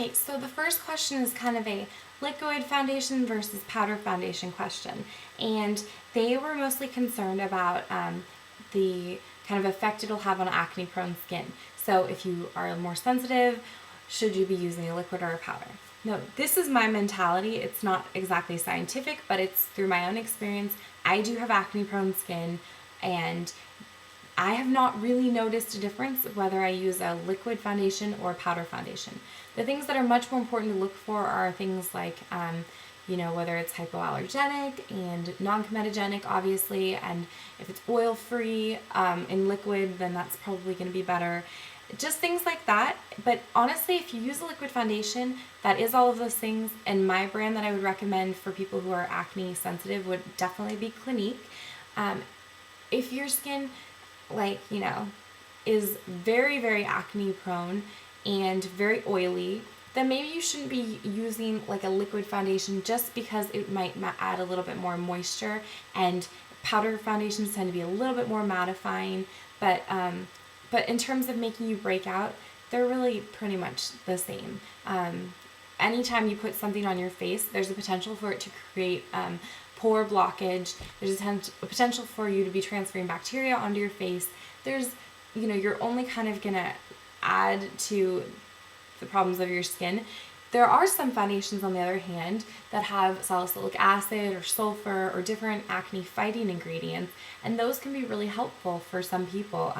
Okay, so the first question is kind of a liquid foundation versus powder foundation question. And they were mostly concerned about the kind of effect it'll have on acne prone skin. So if you are more sensitive, should you be using a liquid or a powder? No, this is my mentality. It's not exactly scientific, but it's through my own experience. I do have acne prone skin, and I have not really noticed a difference whether I use a liquid foundation or a powder foundation. The things that are much more important to look for are things like, whether it's hypoallergenic and non-comedogenic, obviously, and if it's oil-free in liquid, then that's probably going to be better. Just things like that. But honestly, if you use a liquid foundation that is all of those things, and my brand that I would recommend for people who are acne sensitive would definitely be Clinique. If your skin is very, very acne prone and very oily, then maybe you shouldn't be using like a liquid foundation just because it might add a little bit more moisture, and powder foundations tend to be a little bit more mattifying, but in terms of making you break out, they're really pretty much the same. Anytime you put something on your face, there's a potential for it to create pore blockage. There's a potential for you to be transferring bacteria onto your face. You're only kind of gonna add to the problems of your skin. There are some foundations, on the other hand, that have salicylic acid or sulfur or different acne fighting ingredients, and those can be really helpful for some people.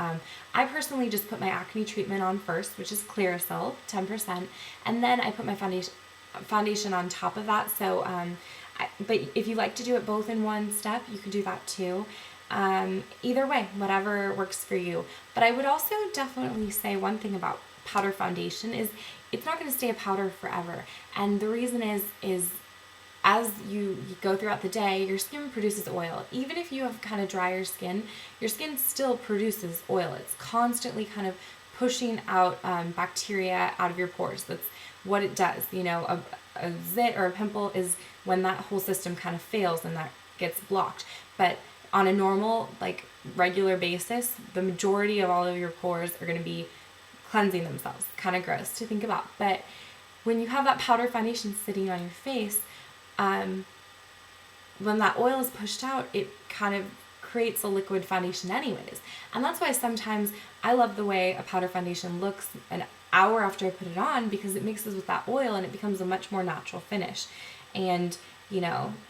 I personally just put my acne treatment on first, which is Clearasil, 10%, and then I put my foundation on top of that. So, but if you like to do it both in one step, you can do that too. Either way, whatever works for you. But I would also definitely say one thing about powder foundation is it's not going to stay a powder forever. And the reason is as you go throughout the day, your skin produces oil. Even if you have kind of drier skin, your skin still produces oil. It's constantly kind of pushing out bacteria out of your pores. That's what it does. A zit or a pimple is when that whole system kind of fails and that gets blocked. But on a normal, regular basis, the majority of all of your pores are going to be cleansing themselves. Kind of gross to think about. But when you have that powder foundation sitting on your face, when that oil is pushed out, it kind of creates a liquid foundation anyways. And that's why sometimes I love the way a powder foundation looks an hour after I put it on, because it mixes with that oil and it becomes a much more natural finish. And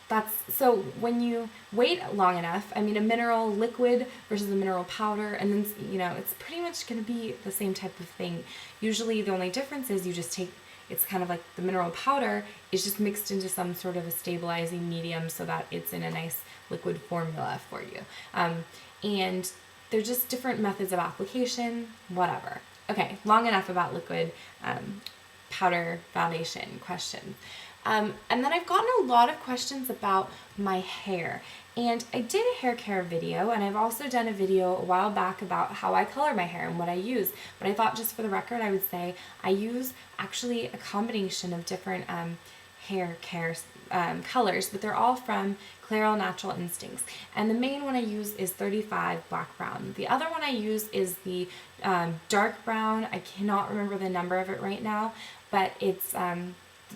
that's so when you wait long enough, a mineral liquid versus a mineral powder, and then it's pretty much going to be the same type of thing. Usually the only difference is you just take, it's kind of like the mineral powder is just mixed into some sort of a stabilizing medium so that it's in a nice liquid formula for you. And they're just different methods of application, whatever. Okay, long enough about liquid powder foundation questions. And then I've gotten a lot of questions about my hair. And I did a hair care video, and I've also done a video a while back about how I color my hair and what I use. But I thought, just for the record, I would say I use actually a combination of different hair care colors, but they're all from Clairol Natural Instincts. And the main one I use is 35 Black Brown. The other one I use is the dark brown. I cannot remember the number of it right now, but it's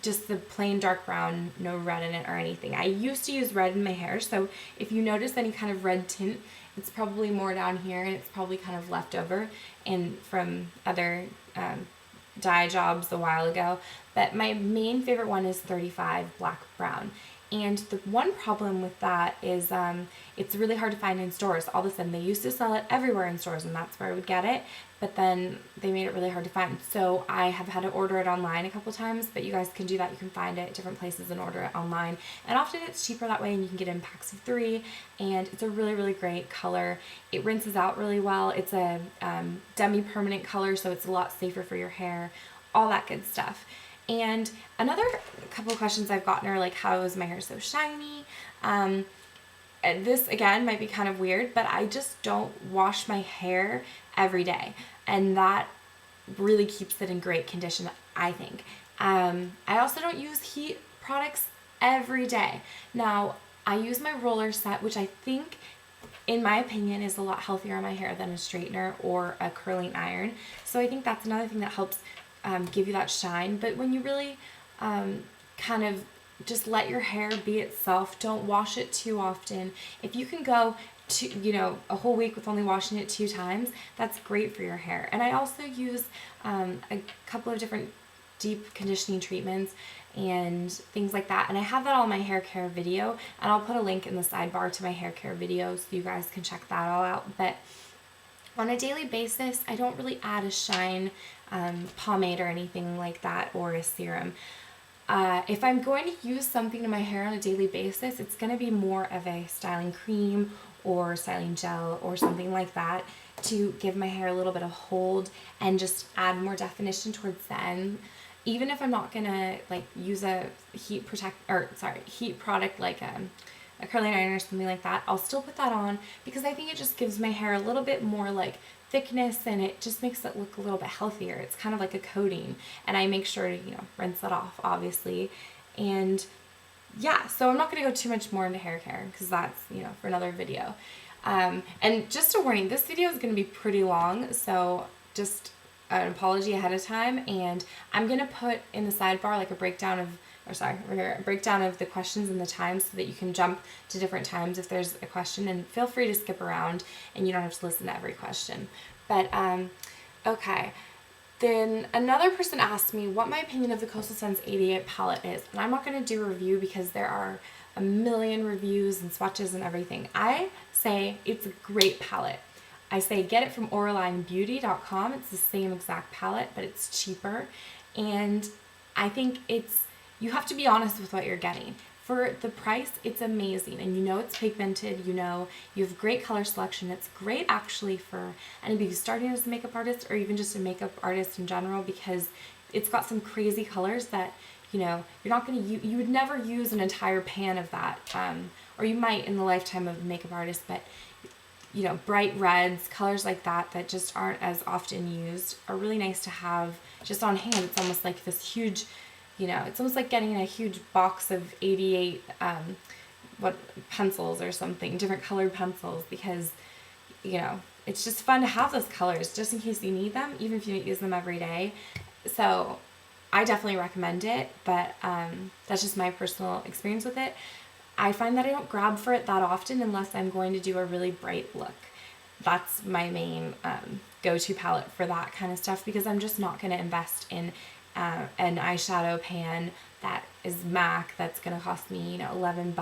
just the plain dark brown, no red in it or anything. I used to use red in my hair, so if you notice any kind of red tint, it's probably more down here, and it's probably kind of left over and from other dye jobs a while ago. But my main favorite one is 35 Black Brown. And the one problem with that is it's really hard to find in stores. All of a sudden, they used to sell it everywhere in stores, and that's where I would get it. But then they made it really hard to find. So I have had to order it online a couple times, but you guys can do that. You can find it at different places and order it online. And often it's cheaper that way, and you can get it in packs of 3. And it's a really, really great color. It rinses out really well. It's a demi-permanent color, so it's a lot safer for your hair. All that good stuff. And another couple of questions I've gotten are like, how is my hair so shiny? And this, again, might be kind of weird, but I just don't wash my hair every day. And that really keeps it in great condition, I think. I also don't use heat products every day. Now, I use my roller set, which I think, in my opinion, is a lot healthier on my hair than a straightener or a curling iron. So I think that's another thing that helps give you that shine. But when you really kind of just let your hair be itself, don't wash it too often. If you can go to, a whole week with only washing it 2 times, that's great for your hair. And I also use a couple of different deep conditioning treatments and things like that. And I have that on my hair care video, and I'll put a link in the sidebar to my hair care video so you guys can check that all out. But on a daily basis, I don't really add a shine pomade or anything like that, or a serum. If I'm going to use something in my hair on a daily basis, it's going to be more of a styling cream or styling gel or something like that to give my hair a little bit of hold and just add more definition towards the end. Even if I'm not going to like use a heat product like a curling iron or something like that, I'll still put that on because I think it just gives my hair a little bit more like thickness, and it just makes it look a little bit healthier. It's kind of like a coating, and I make sure to rinse that off, obviously. And yeah, so I'm not going to go too much more into hair care because that's for another video. And just a warning, this video is going to be pretty long, so just an apology ahead of time. And I'm going to put in the sidebar like a breakdown of a breakdown of the questions and the times so that you can jump to different times if there's a question, and feel free to skip around and you don't have to listen to every question. But okay. Then another person asked me what my opinion of the Coastal Scents 88 palette is, and I'm not going to do a review because there are a million reviews and swatches and everything. I say it's a great palette. I say get it from AuralineBeauty.com. It's the same exact palette, but it's cheaper, and I think you have to be honest with what you're getting. For the price, it's amazing, and it's pigmented, you have great color selection. It's great actually for anybody who's starting as a makeup artist or even just a makeup artist in general, because it's got some crazy colors that, you're not going to you would never use an entire pan of that, or you might in the lifetime of a makeup artist, but bright reds, colors like that just aren't as often used, are really nice to have just on hand. It's almost like this huge, it's almost like getting a huge box of 88 pencils or something, different colored pencils, because it's just fun to have those colors just in case you need them, even if you don't use them every day. So I definitely recommend it, but that's just my personal experience with it. I find that I don't grab for it that often unless I'm going to do a really bright look. That's my main go-to palette for that kind of stuff, because I'm just not going to invest in an eyeshadow pan that is MAC that's going to cost me $11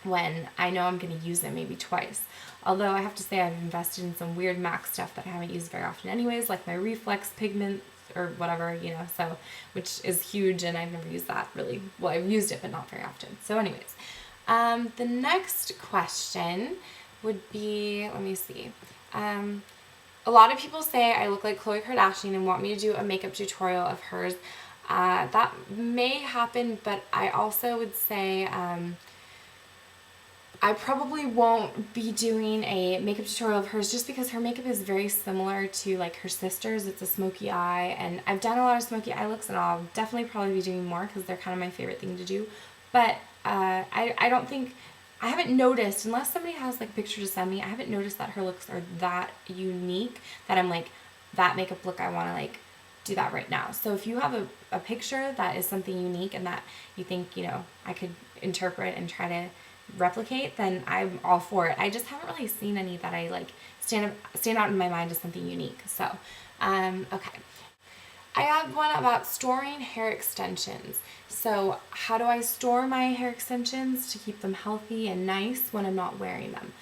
when I know I'm going to use it maybe twice. Although I have to say I've invested in some weird MAC stuff that I haven't used very often anyways, like my Reflex pigment or whatever, so, which is huge, and I've never used that really. Well, I've used it, but not very often. So anyways, the next question would be, let me see. A lot of people say I look like Khloe Kardashian and want me to do a makeup tutorial of hers. That may happen, but I also would say I probably won't be doing a makeup tutorial of hers just because her makeup is very similar to like her sister's. It's a smoky eye, and I've done a lot of smoky eye looks, and I'll definitely probably be doing more because they're kind of my favorite thing to do. But I don't think, I haven't noticed, unless somebody has like a picture to send me, I haven't noticed that her looks are that unique that I'm like, that makeup look, I want to like do that right now. So if you have a picture that is something unique and that you think, I could interpret and try to replicate, then I'm all for it. I just haven't really seen any that I like stand out in my mind as something unique. So, okay. I have one about storing hair extensions. So how do I store my hair extensions to keep them healthy and nice when I'm not wearing them?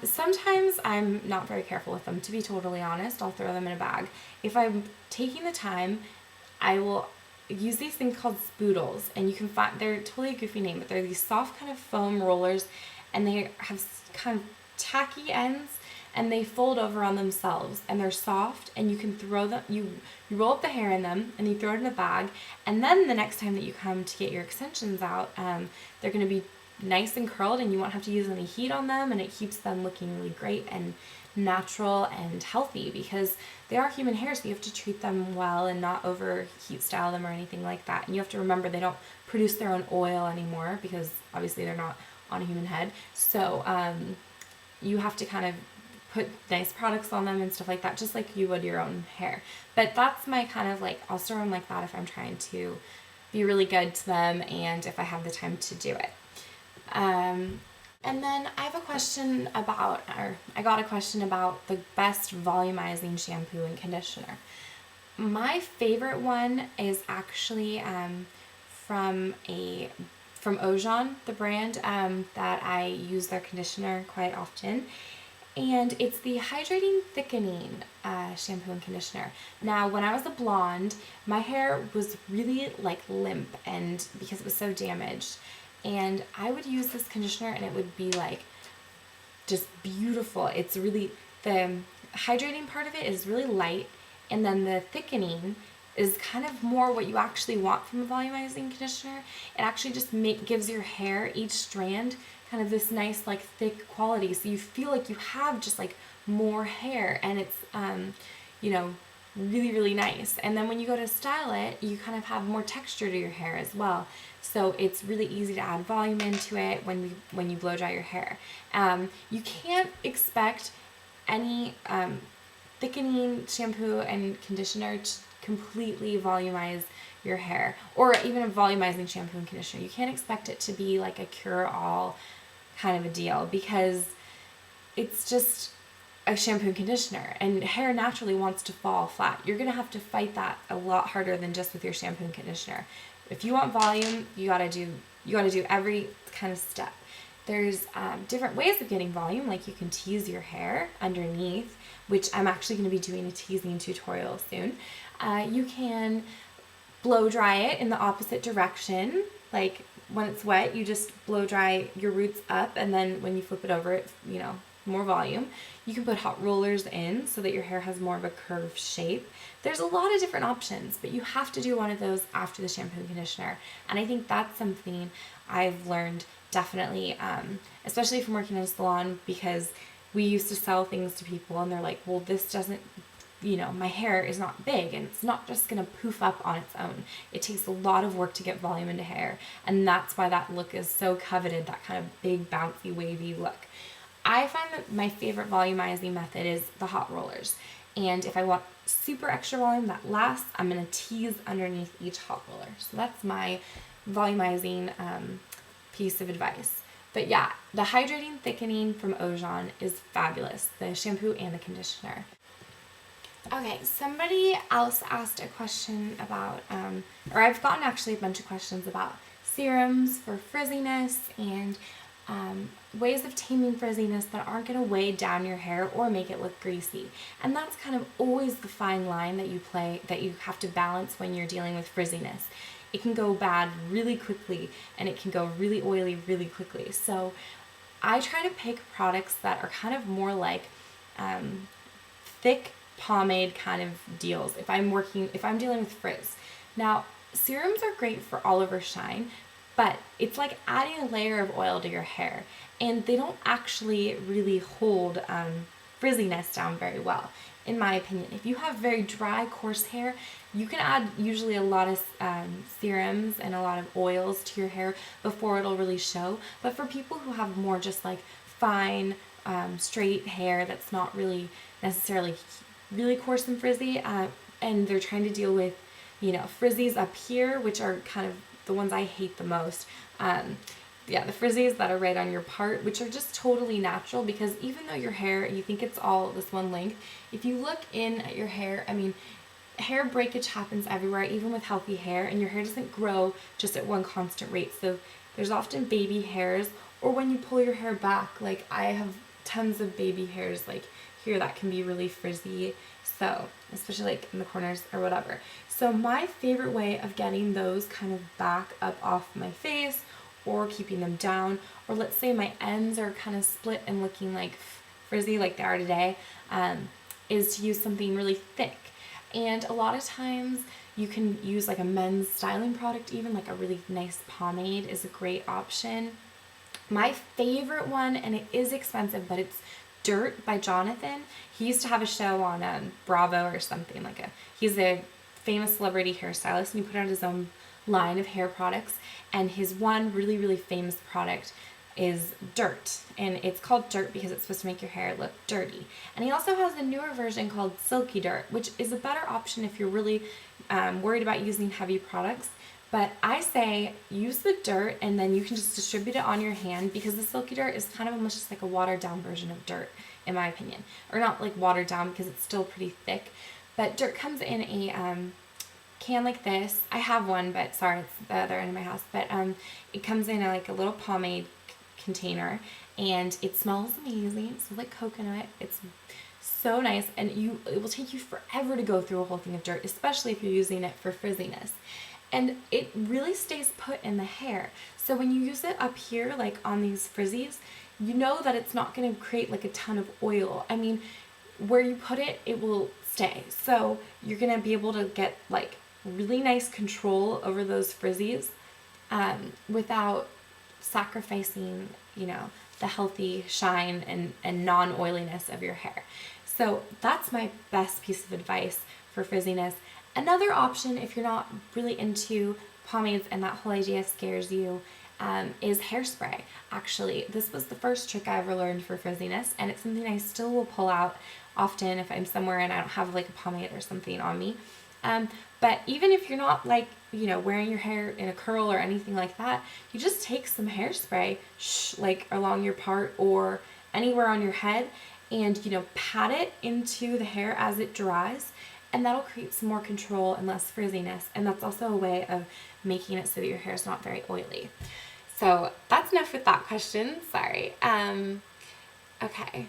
Sometimes I'm not very careful with them, to be totally honest. I'll throw them in a bag. If I'm taking the time, I will use these things called spoodles, and you can find, they're totally a goofy name, but they're these soft kind of foam rollers, and they have kind of tacky ends, and they fold over on themselves, and they're soft, and you can throw them, you roll up the hair in them, and you throw it in a bag, and then the next time that you come to get your extensions out, they're going to be nice and curled, and you won't have to use any heat on them, and it keeps them looking really great and natural and healthy, because they are human hair, so you have to treat them well and not over heat style them or anything like that. And you have to remember they don't produce their own oil anymore, because obviously they're not on a human head. So you have to kind of put nice products on them and stuff like that, just like you would your own hair. But that's my kind of like, I'll store them like that if I'm trying to be really good to them and if I have the time to do it. And then I have a question about, or I got a question about the best volumizing shampoo and conditioner. My favorite one is actually from Ojon, the brand, that I use their conditioner quite often. And it's the Hydrating Thickening shampoo and conditioner. Now, when I was a blonde, my hair was really like limp, and because it was so damaged. And I would use this conditioner and it would be like just beautiful. It's really, the hydrating part of it is really light, and then the thickening is kind of more what you actually want from a volumizing conditioner. It actually just gives your hair, each strand, kind of this nice like thick quality, so you feel like you have just like more hair, and it's you know, really, really nice. And then when you go to style it, you kind of have more texture to your hair as well. So it's really easy to add volume into it when you blow dry your hair. You can't expect any thickening shampoo and conditioner to completely volumize your hair, or even a volumizing shampoo and conditioner. You can't expect it to be like a cure-all kind of a deal, because it's just a shampoo and conditioner, and hair naturally wants to fall flat. You're gonna have to fight that a lot harder than just with your shampoo and conditioner. If you want volume, you gotta do every kind of step. There's different ways of getting volume, like you can tease your hair underneath, which I'm actually going to be doing a teasing tutorial soon. You can blow dry it in the opposite direction, like when it's wet, you just blow dry your roots up, and then when you flip it over, it's, you know, more volume. You can put hot rollers in so that your hair has more of a curved shape. There's a lot of different options, but you have to do one of those after the shampoo and conditioner. And I think that's something I've learned definitely, especially from working in a salon, because we used to sell things to people and they're like, well, this doesn't, you know, my hair is not big and it's not just going to poof up on its own. It takes a lot of work to get volume into hair, and that's why that look is so coveted, that kind of big, bouncy, wavy look. I find that my favorite volumizing method is the hot rollers. And if I want super extra volume that lasts, I'm going to tease underneath each hot roller. So that's my volumizing piece of advice. But yeah, the Hydrating Thickening from Ojon is fabulous, the shampoo and the conditioner. Okay, somebody else asked a question about, or I've gotten actually a bunch of questions about serums for frizziness and ways of taming frizziness that aren't going to weigh down your hair or make it look greasy. And that's kind of always the fine line that you have to balance when you're dealing with frizziness. It can go bad really quickly, and it can go really oily really quickly. So I try to pick products that are kind of more like thick pomade kind of deals if I'm dealing with frizz. Now, serums are great for all over shine, but it's like adding a layer of oil to your hair, and they don't actually really hold frizziness down very well, in my opinion. If you have very dry, coarse hair, you can add usually a lot of serums and a lot of oils to your hair before it'll really show. But for people who have more just like fine, straight hair that's not really necessarily really coarse and frizzy, and they're trying to deal with, you know, frizzies up here, which are kind of the ones I hate the most. The frizzies that are right on your part, which are just totally natural, because even though your hair, you think it's all this one length, if you look in at your hair, I mean, hair breakage happens everywhere, even with healthy hair, and your hair doesn't grow just at one constant rate. So there's often baby hairs, or when you pull your hair back, like I have tons of baby hairs like here that can be really frizzy, so especially like in the corners or whatever. So my favorite way of getting those kind of back up off my face, or keeping them down, or let's say my ends are kind of split and looking like frizzy like they are today, is to use something really thick. And a lot of times you can use like a men's styling product, even like a really nice pomade is a great option. My favorite one, and it is expensive, but it's Dirt by Jonathan. He used to have a show on Bravo or something, he's a famous celebrity hairstylist, and he put out his own line of hair products, and his one really, really famous product is dirt, and it's called dirt because it's supposed to make your hair look dirty. And he also has a newer version called silky dirt, which is a better option if you're really worried about using heavy products. But I say use the dirt and then you can just distribute it on your hand, because the silky dirt is kind of almost just like a watered down version of dirt, in my opinion. Or not like watered down, because it's still pretty thick. But dirt comes in a can like this. I have one, but sorry, it's the other end of my house. But it comes in like a little pomade container, and it smells amazing. It smells like coconut. It's so nice, and it will take you forever to go through a whole thing of dirt, especially if you're using it for frizziness. And it really stays put in the hair. So when you use it up here, like on these frizzies, you know that it's not going to create like a ton of oil. I mean, where you put it, it will stay. So you're going to be able to get like really nice control over those frizzies without sacrificing, you know, the healthy shine and non-oiliness of your hair. So that's my best piece of advice for frizziness. Another option, if you're not really into pomades and that whole idea scares you, is hairspray. Actually, this was the first trick I ever learned for frizziness, and it's something I still will pull out often if I'm somewhere and I don't have like a pomade or something on me. But even if you're not like, you know, wearing your hair in a curl or anything like that, you just take some hairspray, like along your part or anywhere on your head, and, you know, pat it into the hair as it dries, and that'll create some more control and less frizziness. And that's also a way of making it so that your hair is not very oily. So that's enough with that question. Sorry. Okay.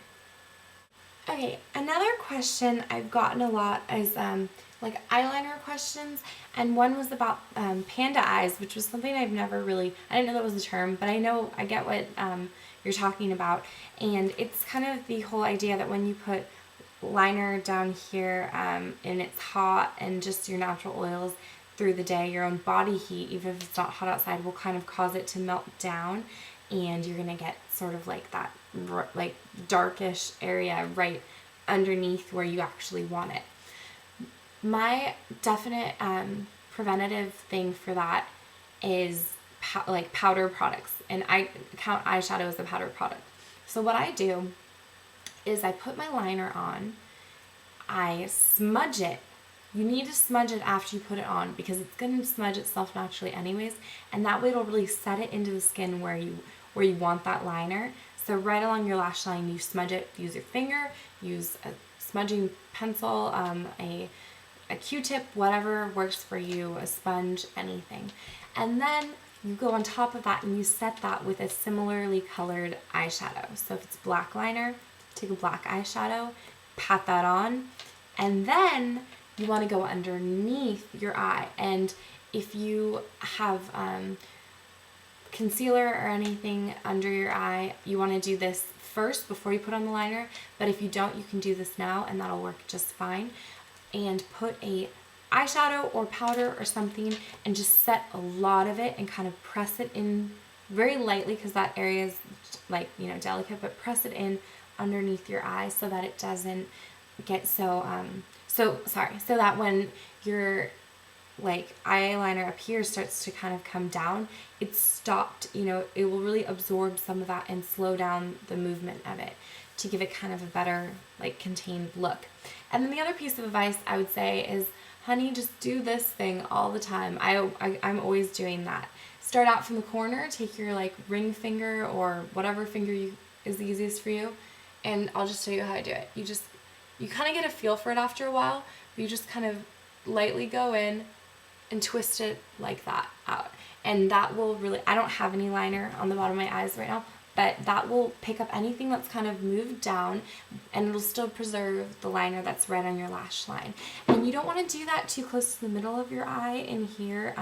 Okay, another question I've gotten a lot is like eyeliner questions, and one was about panda eyes, which was something I've never really, I didn't know that was a term, but I get what you're talking about. And it's kind of the whole idea that when you put liner down here and it's hot, and just your natural oils through the day, your own body heat, even if it's not hot outside, will kind of cause it to melt down, and you're gonna get sort of like that like darkish area right underneath where you actually want it. My definite preventative thing for that is like powder products, and I count eyeshadow as a powder product. So what I do is I put my liner on, I smudge it. You need to smudge it after you put it on, because it's going to smudge itself naturally anyways, and that way it'll really set it into the skin where you want that liner. So right along your lash line, you smudge it. Use your finger, use a smudging pencil, a Q-tip, whatever works for you, a sponge, anything. And then you go on top of that and you set that with a similarly colored eyeshadow. So if it's black liner, take a black eyeshadow, pat that on, and then you want to go underneath your eye. And if you have concealer or anything under your eye, you want to do this first before you put on the liner, but if you don't, you can do this now and that'll work just fine. And put a eyeshadow or powder or something and just set a lot of it and kind of press it in very lightly, because that area is like, you know, delicate, but press it in underneath your eye so that it doesn't get so that when your like eyeliner up here starts to kind of come down, it's stopped, you know, it will really absorb some of that and slow down the movement of it to give it kind of a better like contained look. And then the other piece of advice I would say is, honey, just do this thing all the time. I'm always doing that. Start out from the corner, take your like ring finger or whatever finger is the easiest for you, and I'll just show you how I do it. You kind of get a feel for it after a while, but you just kind of lightly go in and twist it like that out. And that will really, I don't have any liner on the bottom of my eyes right now, but that will pick up anything that's kind of moved down, and it'll still preserve the liner that's right on your lash line. And you don't want to do that too close to the middle of your eye in here,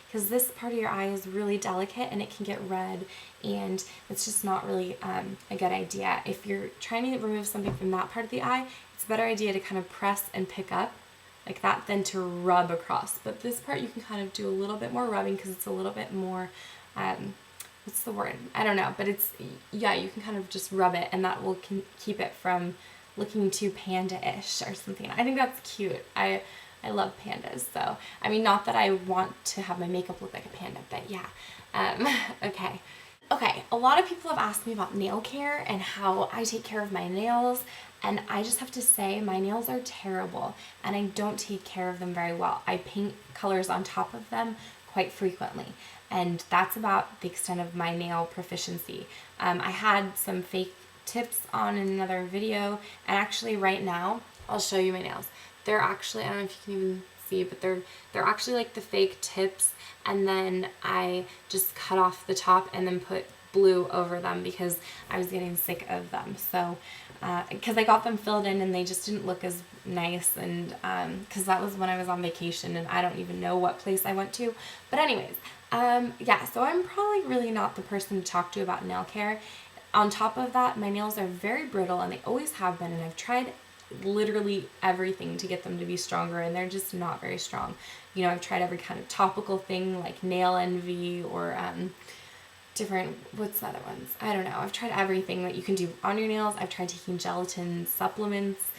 because this part of your eye is really delicate and it can get red, and it's just not really a good idea. If you're trying to remove something from that part of the eye, it's a better idea to kind of press and pick up like that than to rub across. But this part you can kind of do a little bit more rubbing, because it's a little bit more what's the word? I don't know, but it's, yeah, you can kind of just rub it and that will keep it from looking too panda-ish or something. I think that's cute. I love pandas, so, I mean, not that I want to have my makeup look like a panda, but yeah. Okay. Okay, a lot of people have asked me about nail care and how I take care of my nails, and I just have to say my nails are terrible and I don't take care of them very well. I paint colors on top of them quite frequently, and that's about the extent of my nail proficiency. I had some fake tips on in another video, and actually right now I'll show you my nails. They're actually, I don't know if you can even see, but they're actually like the fake tips, and then I just cut off the top and then put glue over them because I was getting sick of them. So because I got them filled in and they just didn't look as nice, and because that was when I was on vacation and I don't even know what place I went to. But anyways, yeah, so I'm probably really not the person to talk to about nail care. On top of that, my nails are very brittle and they always have been, and I've tried literally everything to get them to be stronger, and they're just not very strong. You know, I've tried every kind of topical thing like Nail Envy or different, what's the other ones? I don't know. I've tried everything that you can do on your nails. I've tried taking gelatin supplements.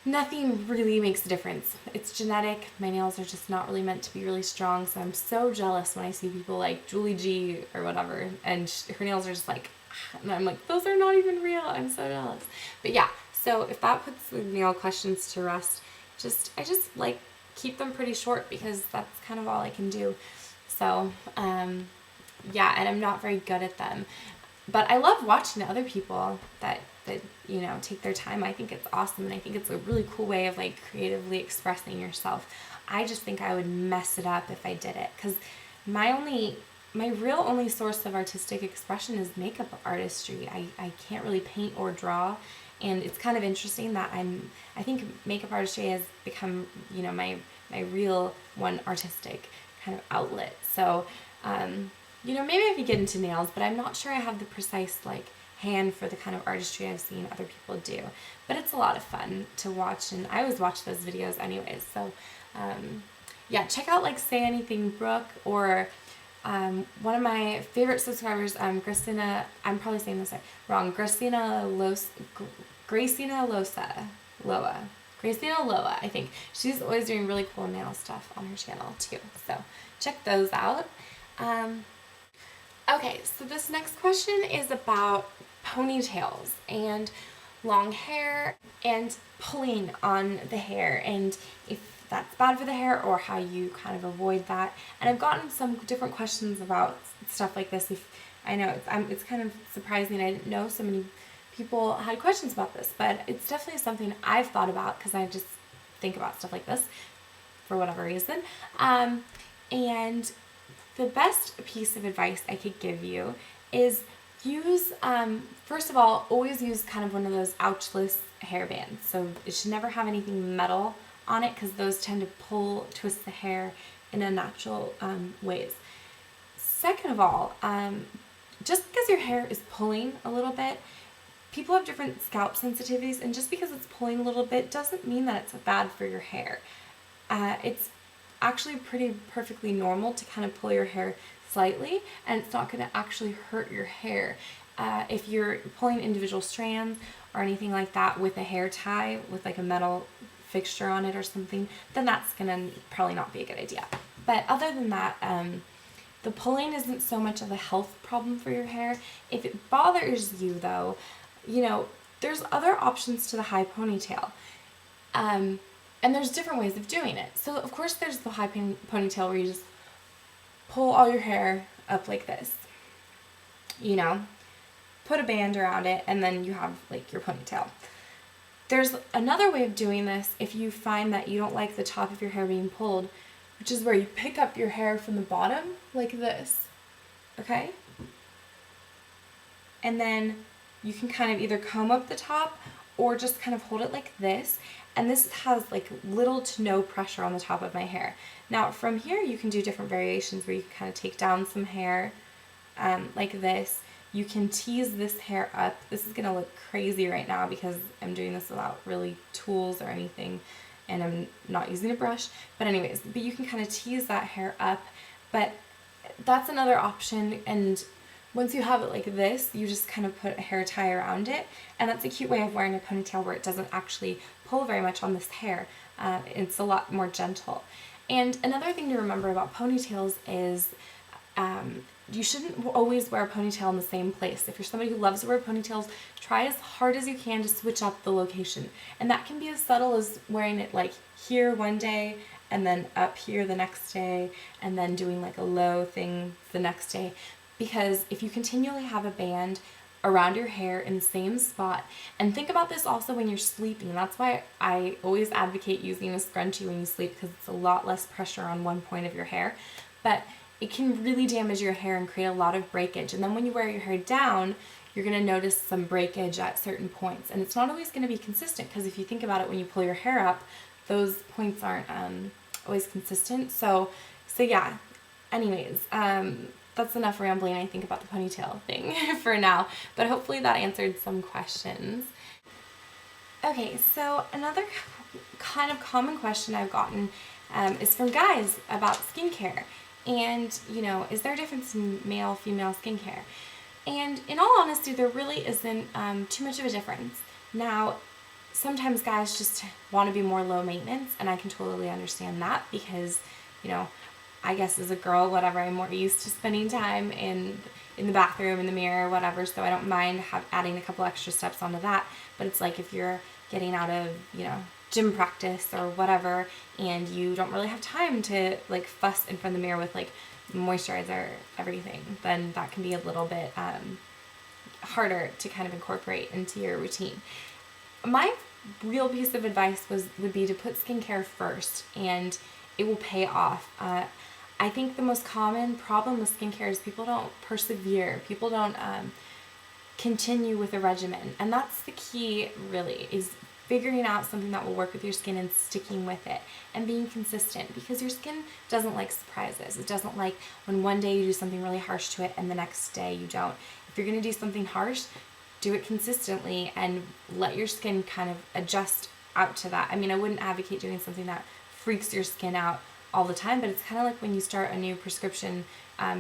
Nothing really makes a difference. It's genetic. My nails are just not really meant to be really strong, so I'm so jealous when I see people like Julie G or whatever, and her nails are just like, and I'm like, those are not even real. I'm so jealous. But yeah, so if that puts the nail questions to rest, I just like keep them pretty short because that's kind of all I can do. So, yeah, and I'm not very good at them. But I love watching other people that you know, take their time. I think it's awesome, and I think it's a really cool way of like creatively expressing yourself. I just think I would mess it up if I did it, because my real only source of artistic expression is makeup artistry. I can't really paint or draw, and it's kind of interesting that I think makeup artistry has become, you know, my real one artistic kind of outlet. So, you know, maybe I could get into nails, but I'm not sure I have the precise like hand for the kind of artistry I've seen other people do. But it's a lot of fun to watch, and I always watch those videos anyways. So, yeah, check out like Say Anything Brooke, or one of my favorite subscribers, Christina, I'm probably saying this wrong, Gracina Loa, I think. She's always doing really cool nail stuff on her channel too. So check those out. Okay, so this next question is about ponytails and long hair and pulling on the hair, and if that's bad for the hair or how you kind of avoid that. And I've gotten some different questions about stuff like this. If I know it's kind of surprising. I didn't know so many people had questions about this, but it's definitely something I've thought about because I just think about stuff like this for whatever reason. And the best piece of advice I could give you is use, first of all, always use kind of one of those ouchless hairbands. So it should never have anything metal on it because those tend to twist the hair in unnatural ways. Second of all, just because your hair is pulling a little bit, people have different scalp sensitivities, and just because it's pulling a little bit doesn't mean that it's bad for your hair. It's actually perfectly normal to kind of pull your hair slightly, and it's not going to actually hurt your hair. If you're pulling individual strands or anything like that with a hair tie with like a metal fixture on it or something, then that's going to probably not be a good idea. But other than that, the pulling isn't so much of a health problem for your hair. If it bothers you though, you know, there's other options to the high ponytail. And there's different ways of doing it. So of course there's the high ponytail where you just pull all your hair up like this, you know, put a band around it, and then you have like your ponytail. There's another way of doing this if you find that you don't like the top of your hair being pulled, which is where you pick up your hair from the bottom like this, okay? And then you can kind of either comb up the top or just kind of hold it like this. And this has like little to no pressure on the top of my hair. Now from here you can do different variations where you can kind of take down some hair like this. You can tease this hair up. This is going to look crazy right now because I'm doing this without really tools or anything, and I'm not using a brush. But anyways, but you can kind of tease that hair up. But that's another option, and once you have it like this, you just kind of put a hair tie around it, and that's a cute way of wearing a ponytail where it doesn't actually pull very much on this hair. It's a lot more gentle. And another thing to remember about ponytails is you shouldn't always wear a ponytail in the same place. If you're somebody who loves to wear ponytails, try as hard as you can to switch up the location. And that can be as subtle as wearing it like here one day and then up here the next day and then doing like a low thing the next day. Because if you continually have a band around your hair in the same spot, and think about this also when you're sleeping. That's why I always advocate using a scrunchie when you sleep, because it's a lot less pressure on one point of your hair. But it can really damage your hair and create a lot of breakage. And then when you wear your hair down, you're going to notice some breakage at certain points. And it's not always going to be consistent, because if you think about it, when you pull your hair up, those points aren't always consistent. So yeah, anyways, that's enough rambling, I think, about the ponytail thing for now. But hopefully that answered some questions. Okay, so another kind of common question I've gotten is from guys about skincare. And, you know, is there a difference in male, female skincare? And in all honesty, there really isn't too much of a difference. Now, sometimes guys just want to be more low maintenance, and I can totally understand that because, you know, I guess as a girl, whatever, I'm more used to spending time in the bathroom, in the mirror, whatever, so I don't mind adding a couple extra steps onto that. But it's like if you're getting out of, you know, gym practice or whatever, and you don't really have time to like fuss in front of the mirror with like moisturizer, everything, then that can be a little bit harder to kind of incorporate into your routine. My real piece of advice would be to put skincare first, and it will pay off. I think the most common problem with skincare is people don't persevere. People don't continue with a regimen. And that's the key, really, is figuring out something that will work with your skin and sticking with it and being consistent, because your skin doesn't like surprises. It doesn't like when one day you do something really harsh to it and the next day you don't. If you're going to do something harsh, do it consistently and let your skin kind of adjust out to that. I mean, I wouldn't advocate doing something that freaks your skin out all the time, but it's kind of like when you start a new prescription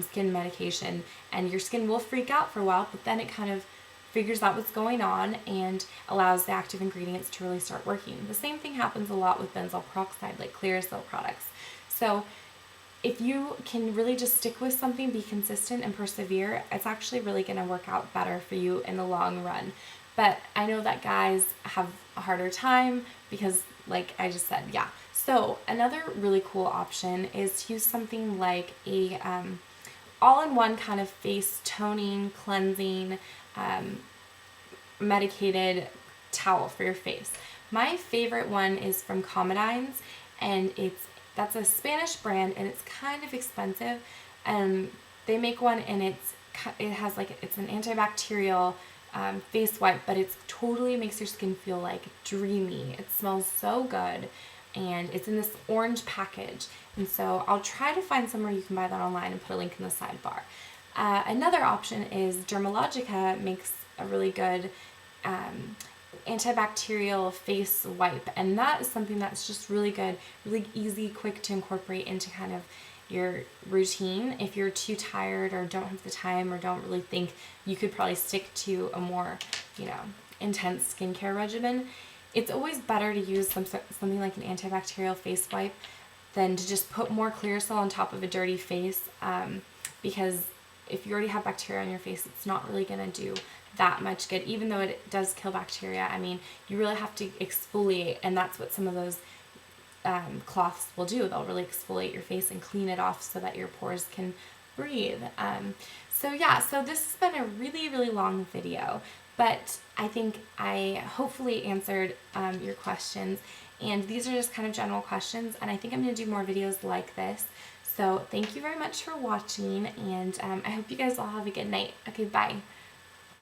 skin medication, and your skin will freak out for a while, but then it kind of figures out what's going on and allows the active ingredients to really start working. The same thing happens a lot with benzoyl peroxide, like Clearasil products. So if you can really just stick with something, be consistent and persevere, it's actually really going to work out better for you in the long run. But I know that guys have a harder time because, like I just said, yeah. So another really cool option is to use something like a all-in-one kind of face toning, cleansing, medicated towel for your face. My favorite one is from Comedines, and that's a Spanish brand, and it's kind of expensive. They make one, and it's an antibacterial face wipe, but it totally makes your skin feel like dreamy. It smells so good, and it's in this orange package. And so I'll try to find somewhere you can buy that online and put a link in the sidebar. Another option is Dermalogica makes a really good antibacterial face wipe, and that is something that's just really good, really easy, quick to incorporate into kind of your routine. If you're too tired or don't have the time or don't really think you could probably stick to a more, you know, intense skincare regimen, it's always better to use something like an antibacterial face wipe than to just put more Clearasil on top of a dirty face, because if you already have bacteria on your face, it's not really going to do that much good. Even though it does kill bacteria, I mean, you really have to exfoliate, and that's what some of those cloths will do. They'll really exfoliate your face and clean it off so that your pores can breathe. So yeah, so this has been a really, really long video, but I think I hopefully answered your questions, and these are just kind of general questions, and I think I'm going to do more videos like this. So thank you very much for watching, and I hope you guys all have a good night. Okay, bye.